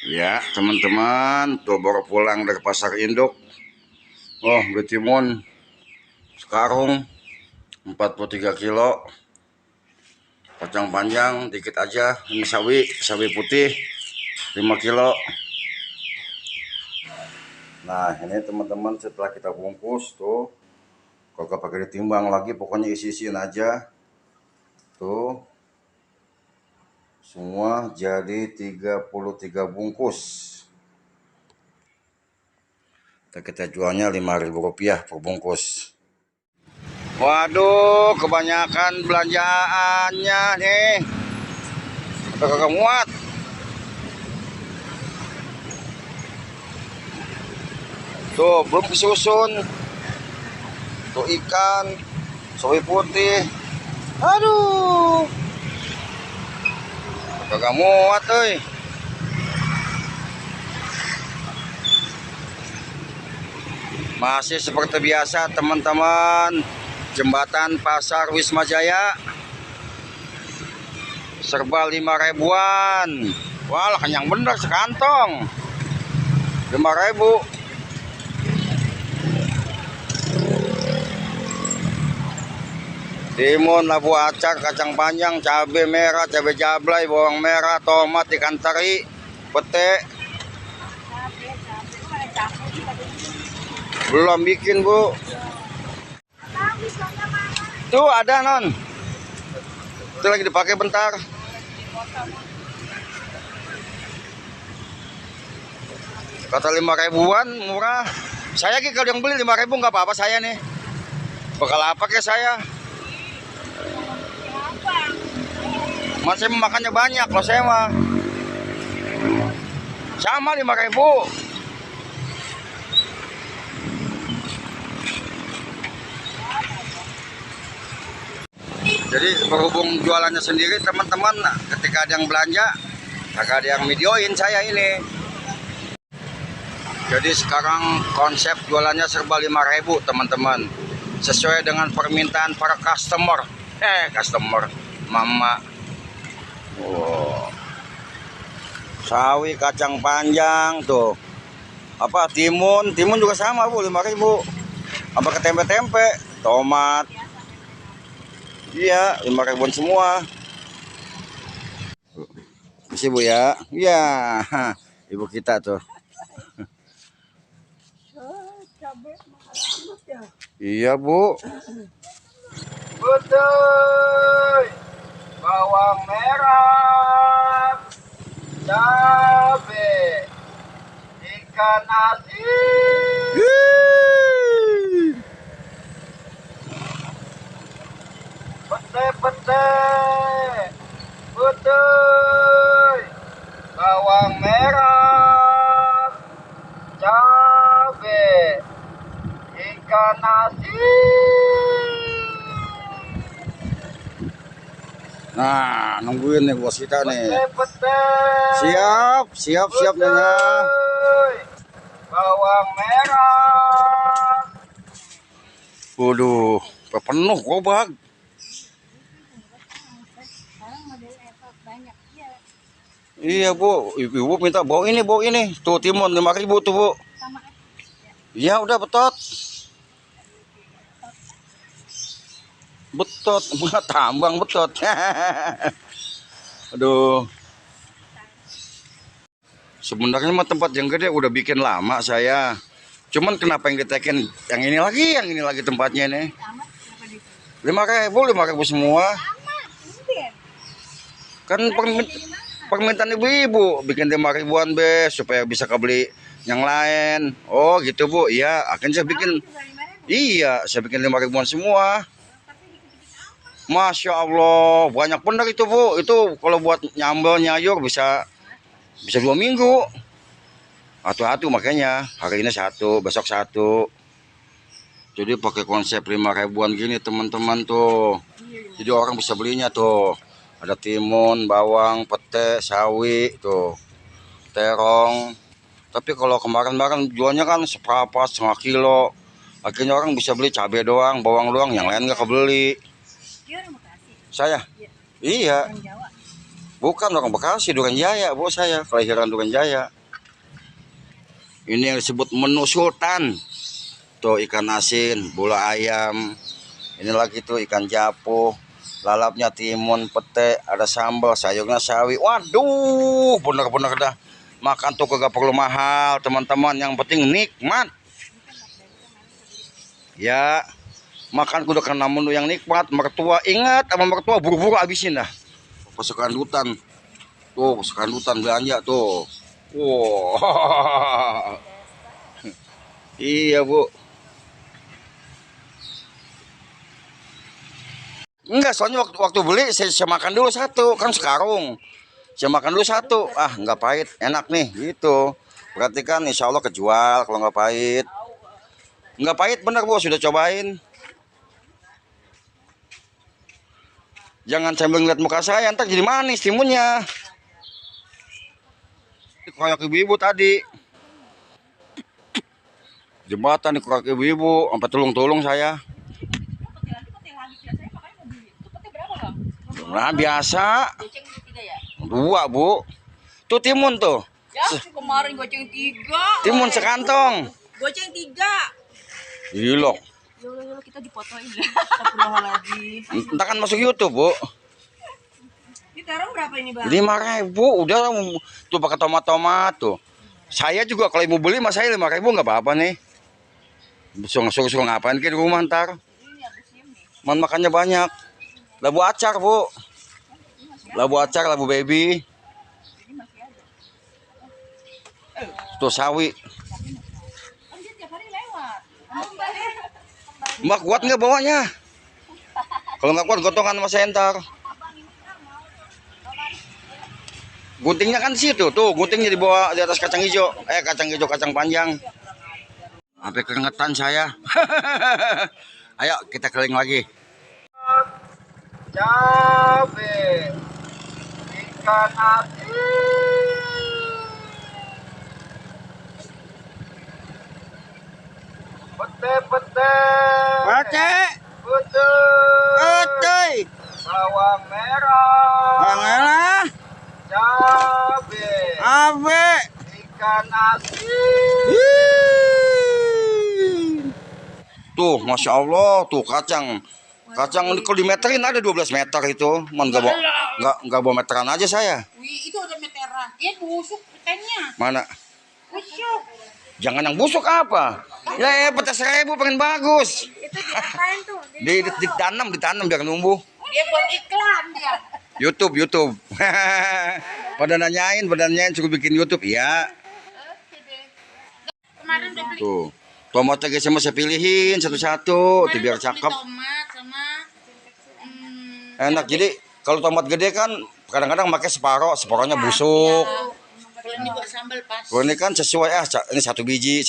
Ya teman-teman, tuh baru pulang dari pasar induk. Oh, betimun sekarung 43 kilo, kacang panjang dikit aja. Ini sawi putih 5 kilo. Nah ini teman-teman, setelah kita bungkus tuh, kalau pakai ditimbang lagi, pokoknya isi-isiin aja tuh, semua jadi 33 bungkus. Kita jualnya Rp5.000 per bungkus. Waduh, kebanyakan belanjaannya nih. Kagak muat. Tuh, belum disusun. Tuh ikan, sawi putih. Aduh. Kagak muat, euy. Masih seperti biasa, teman-teman. Jembatan Pasar Wisma Jaya. Serba 5.000-an. Wah, kenyang bener sekantong. 5.000. Timun, labu acar, kacang panjang, cabai merah, cabai jablay, bawang merah, tomat, ikan teri, pete. Belum bikin, Bu. Tuh ada, Non. Itu lagi dipakai bentar. Kata 5.000-an murah. Saya kalau yang beli 5.000 nggak apa-apa saya nih. Bakal apa ke saya? Masih makannya banyak loh saya mah. Sama 5.000. Jadi berhubung jualannya sendiri teman-teman, ketika ada yang belanja, agak ada yang videoin saya ini. Jadi sekarang konsep jualannya serba 5.000 teman-teman. Sesuai dengan permintaan para customer. Customer mama. Wow. Sawi, kacang panjang tuh. Apa timun juga sama, Bu, 5.000. Apa ke tempe-tempe, tomat. Iya, 5.000-an semua. Isi, Bu, ya. Iya, ibu kita tuh. Iya, Bu. Putih, bawang merah, cabai, ikan asin, pete, putih, bawang merah, cabai, ikan asin. Nah, nungguin nih bos kita nih. Siap nyonya. Bawang merah. Waduh, penuh kok, Bang. Iya, Bu. Ibu minta bawa ini. Tuh timun 5.000 tuh, Bu. Iya, udah betot. Betot, tambang betot. Aduh. Sebenarnya mah tempat yang gede udah bikin lama saya. Cuman kenapa yang ditekin yang ini lagi tempatnya nih. 5.000 semua. Kan permintaan ibu-ibu bikin 5.000-an be supaya bisa kebeli yang lain. Oh gitu, Bu. Iya, akan saya bikin. Iya, saya bikin 5.000-an semua. Masya Allah, banyak benar itu, Bu. Itu kalau buat nyambel nyayur bisa 2 minggu. Satu makanya hari ini 1, besok 1. Jadi pakai konsep 5.000-an gini teman-teman tuh. Jadi orang bisa belinya tuh. Ada timun, bawang, pete, sawi tuh, terong. Tapi kalau kemarin jualnya kan seperempat, setengah kilo. Akhirnya orang bisa beli cabai doang, bawang doang, yang lain nggak kebeli. Saya? Iya. Bukan orang Bekasi, Duren Jaya, Bu, saya kelahiran Duren Jaya. Ini yang disebut menu sultan. Tuh ikan asin, bola ayam. Ini lagi tuh ikan japo, lalapnya timun, pete, ada sambal, sayurnya sawi. Waduh, bener-bener dah. Makan tuh kagak perlu mahal, teman-teman. Yang penting nikmat. Ya, makan kudu karena menu yang nikmat. Mertua ingat sama mertua buru-buru habisin dah. Pasukan hutan. Tuh, pasukan hutan belanja tuh. Wow. Iya, Bu. Enggak, soalnya waktu beli saya makan dulu satu, kan sekarung. Saya makan dulu satu, nggak pahit, enak nih, gitu. Berarti kan insya Allah kejual kalau nggak pahit. Nggak pahit bener, Bu, sudah cobain. Jangan sambil ngeliat muka saya, ntar jadi manis timunnya. Kayak ibu-ibu tadi. Jembatan di kayak ibu-ibu, sampai tulung-tulung saya. Nah, biasa. Dua, Bu. Tuh timun tuh. Ya, kemarin goceng 3. Timun sekantong. Goceng 3. Gila. Yolo kita dipotoin ya. Astagfirullahaladzim. Entah kan masuk YouTube, Bu. Ditaruh berapa ini, Bang? 5.000. Udah tuh pakai tomat-tomat tuh. Saya juga kalau ibu beli mas saya 5.000 nggak apa-apa nih. Suruh ngapain ke di rumah ntar. Man makannya banyak. Labu acar, Bu. Labu acar, labu baby. Tuh sawi. Mbak kuat nggak bawanya? Kalau nggak kuat gotongan sama saya ntar. Guntingnya kan di situ, tuh guntingnya di bawah di atas kacang hijau. Kacang hijau kacang panjang. Sampai keringetan saya. Ayo kita keliling lagi. Cabe, ikan asin, pete, putih, bawang merah, cabe, ikan asin. Tuh, masya Allah, tuh kacang kalau dimeterin ada 12 meter itu. Man nggak bawa meteran aja saya. Wih, itu ada meteran. Busuk petenya. Mana? Busuk. Jangan yang busuk apa? Ya, petas 1.000 pengen bagus. Itu diapain tuh? Ditanam biar numbuh. Dia buat iklan dia. YouTube. Pada nanyain suruh bikin YouTube ya. Oke deh. Kemarin udah beli Tuh. Tomatnya guys saya pilihin satu-satu tuh biar cakep. tomat sama Enak. Jadi kalau tomat gede kan kadang-kadang pakai separohnya busuk. kalau ini buat sambal pas. Kalau ini kan sesuai ini satu biji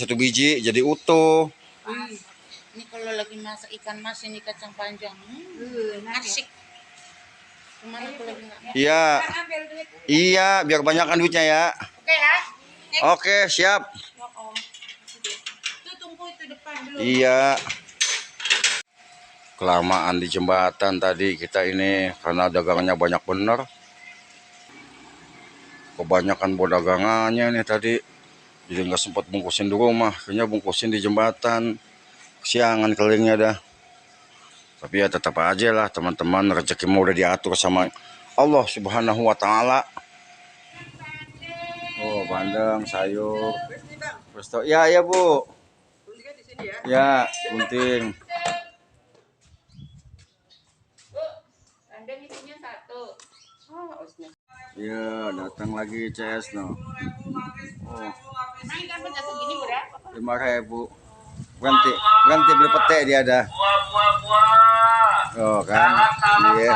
jadi utuh. Ini kalau lagi masak ikan mas ini kacang panjang. Asik. Kemana tuh lagi nggak? Iya, biar banyakan duitnya ya. Oke ya. Oke, siap. Itu tunggu itu depan dulu. Iya. Kelamaan di jembatan tadi kita ini karena dagangannya banyak bener. Kebanyakan bawa dagangannya nih tadi. Jadi nggak sempat bungkusin di rumah, kayaknya bungkusin di jembatan. Siangan kelilingnya dah. Tapi ya tetap aja lah teman-teman, rezekimu udah diatur sama Allah Subhanahu wa taala. Oh, bandeng, sayur. Presto. Ya, Bu. Ya, gunting. Bandeng isinya 1. Ya, datang lagi CS no. Oh, Main dapat jatuh gini berapa? 5.000. Berhenti beli pete dia ada. Oh kan, iya.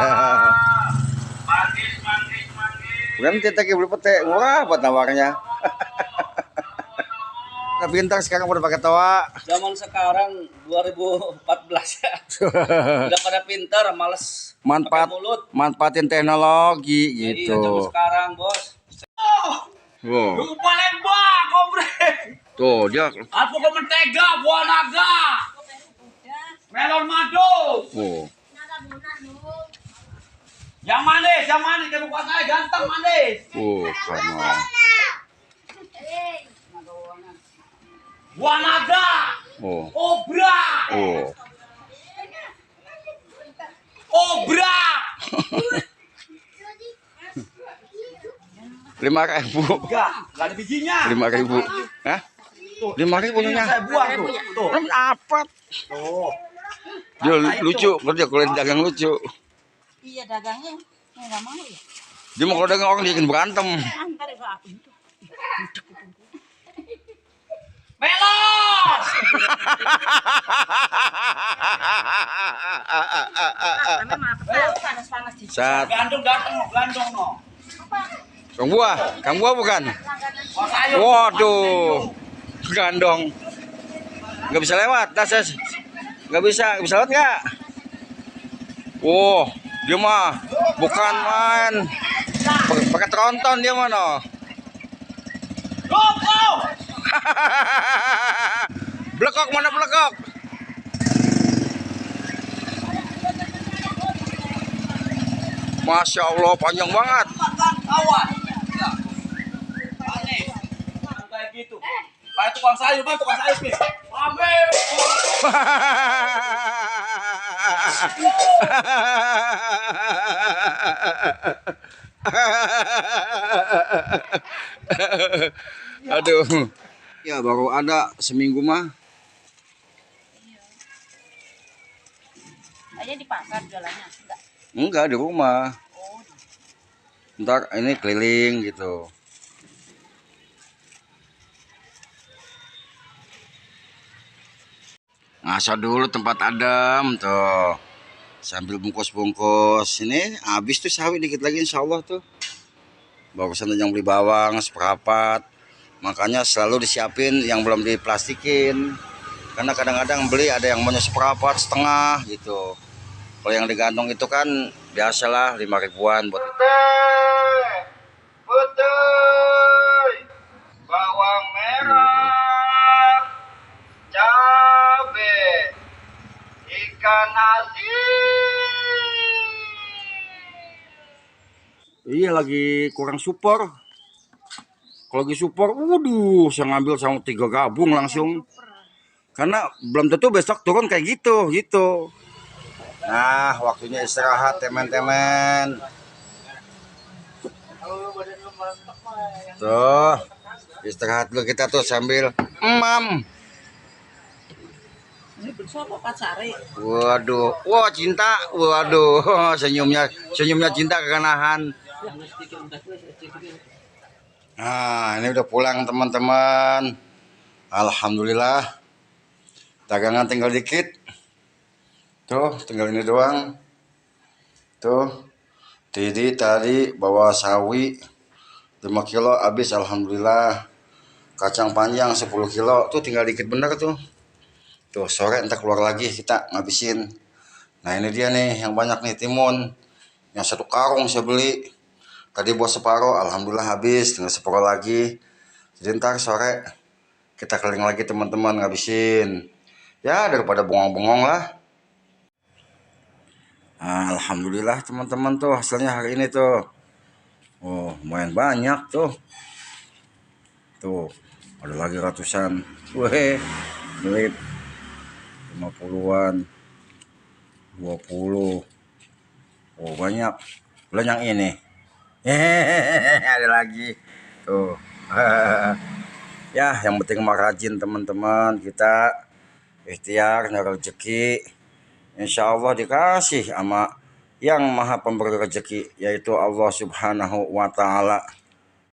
Berhenti tadi beli pete, murah buat nawarnya. Udah pintar sekarang udah pakai toa. Zaman sekarang 2014 ya. Udah pada pintar, males manfaatin teknologi Iya, gitu. zaman sekarang, Bos. Wow. Palembang, komplek. Tuh dia. Alpukat mentega, buah naga. Melon madu. Oh. Yang manis, kamu kuasai ganteng manis. Karena Buah naga, obra, oh. obra. 5.000. Enggak ada bijinya. 5.000. Hah? 5.000 nya. Saya buang tuh. Tuh. Apa? Tuh. Dia lucu, kerja kulit dagang lucu. Iya dagangnya nggak mau ya. Dia mau kalau dagang orang dia bikin berantem. Antar itu aku itu. Melos. Panas-panas di. Saat Gandong datang, gandong no. Kang buah bukan? Kuasai. Waduh, gandong. Nggak bisa lewat, das. Nggak bisa lewat nggak? Wow, dia mah bukan main. Pakai tronton dia mah no. Go. Blekok mana blekok? Masya Allah panjang banget. Kawan. Ya. Manis. Kayak gitu. Kayak tukang sayur, Pis. Ambil. Aduh. Ya baru ada seminggu mah. Aja di pasar jualannya. Enggak di rumah. Oh, Ntar ini keliling gitu. Ngaso dulu tempat adem tuh. Sambil bungkus-bungkus. Ini habis tuh sawi dikit lagi insya Allah tuh. Barusan yang beli bawang seperempat. Makanya selalu disiapin yang belum diplastikin. Karena kadang-kadang beli ada yang maunya seperempat, setengah gitu. Kalau yang digantung itu kan biasalah 5.000-an buat putih, bawang merah, cabe, ikan asin. Iya lagi kurang support. Kalau lagi support, waduh, saya ngambil sama 3 gabung langsung. Karena belum tentu besok turun kayak gitu. Nah, waktunya istirahat teman-teman. Tuh, istirahat dulu kita tuh sambil emam. ini siapa pacare? Waduh, wah cinta, waduh, senyumnya cinta keganahan. Nah, ini udah pulang teman-teman. Alhamdulillah. Dagangan tinggal dikit. Tuh, tinggal ini doang. Tuh. Didi tadi bawa sawi 5 kilo habis alhamdulillah. Kacang panjang 10 kilo. Tuh tinggal dikit bener tuh. Tuh, sore entar keluar lagi kita ngabisin. Nah, ini dia nih yang banyak nih timun. Yang 1 karung saya beli. Tadi buat separuh, alhamdulillah habis, tinggal separuh lagi. Jadi ntar sore kita keliling lagi teman-teman ngabisin. Ya daripada bengong-bengong lah. Alhamdulillah teman-teman tuh hasilnya hari ini tuh. Oh lumayan banyak tuh. Tuh ada lagi ratusan. Weh duit 50-an 20. Oh banyak. Belum yang ini. Ada lagi tuh. Ya yang penting mah rajin teman-teman, kita ikhtiar nyari rezeki, insya Allah dikasih sama yang maha pemberi rezeki, yaitu Allah subhanahu wa ta'ala.